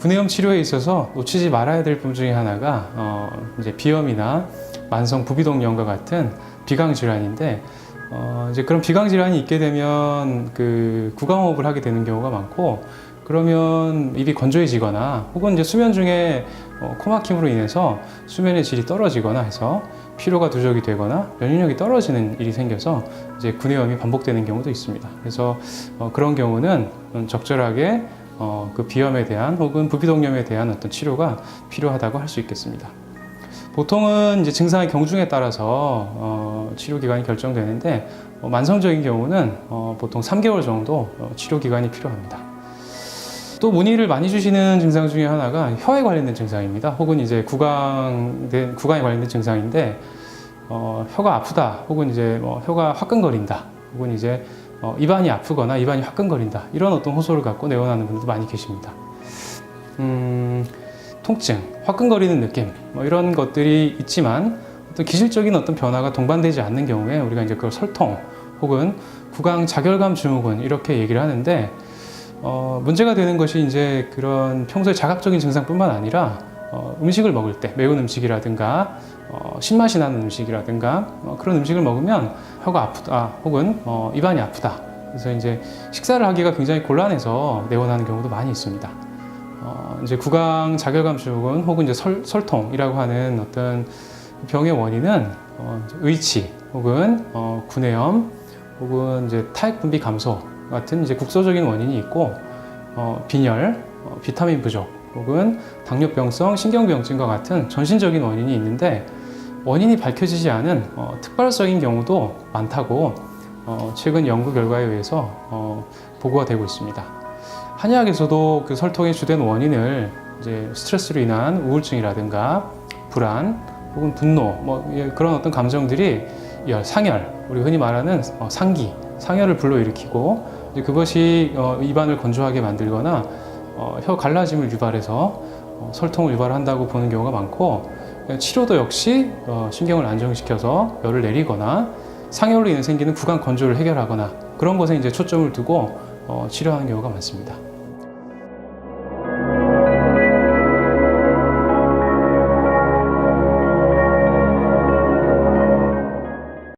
구내염 치료에 있어서 놓치지 말아야 될 부분 중에 하나가 이제 비염이나 만성 부비동염과 같은 비강 질환인데 이제 그런 비강 질환이 있게 되면 그 구강호흡을 하게 되는 경우가 많고, 그러면 입이 건조해지거나 혹은 이제 수면 중에 코막힘으로 인해서 수면의 질이 떨어지거나 해서 피로가 누적이 되거나 면역력이 떨어지는 일이 생겨서 이제 구내염이 반복되는 경우도 있습니다. 그래서 그런 경우는 적절하게 그 비염에 대한 혹은 부비동염에 대한 어떤 치료가 필요하다고 할 수 있겠습니다. 보통은 이제 증상의 경중에 따라서 치료 기간이 결정되는데, 만성적인 경우는 보통 3개월 정도 치료 기간이 필요합니다. 또 문의를 많이 주시는 증상 중에 하나가 혀에 관련된 증상입니다. 혹은 이제 구강에 관련된 증상인데, 혀가 아프다, 혹은 이제 혀가 화끈거린다, 혹은 이제 입안이 아프거나 입안이 화끈거린다, 이런 어떤 호소를 갖고 내원하는 분들도 많이 계십니다. 통증, 화끈거리는 느낌, 이런 것들이 있지만 어떤 기질적인 어떤 변화가 동반되지 않는 경우에 우리가 이제 그걸 설통 혹은 구강 자결감 증후군 이렇게 얘기를 하는데, 문제가 되는 것이 이제 그런 평소에 자각적인 증상뿐만 아니라 음식을 먹을 때, 매운 음식이라든가 신맛이 나는 음식이라든가 그런 음식을 먹으면 혀가 아프다 혹은 입안이 아프다, 그래서 이제 식사를 하기가 굉장히 곤란해서 내원하는 경우도 많이 있습니다. 이제 구강 자결감 증후군 혹은 이제 설통이라고 하는 어떤 병의 원인은 의치 혹은 구내염 혹은 이제 타액 분비 감소 같은 이제 국소적인 원인이 있고, 빈혈, 비타민 부족 혹은 당뇨병성 신경병증과 같은 전신적인 원인이 있는데, 원인이 밝혀지지 않은 특발성인 경우도 많다고 최근 연구 결과에 의해서 보고가 되고 있습니다. 한의학에서도 그 설통의 주된 원인을 이제 스트레스로 인한 우울증이라든가 불안 혹은 분노 그런 어떤 감정들이 상열, 우리 흔히 말하는 상열을 불러일으키고, 이제 그것이 입안을 건조하게 만들거나 혀 갈라짐을 유발해서 설통을 유발한다고 보는 경우가 많고, 치료도 역시 신경을 안정시켜서 열을 내리거나 상열로 인해 생기는 구강 건조를 해결하거나 그런 것에 이제 초점을 두고 치료하는 경우가 많습니다.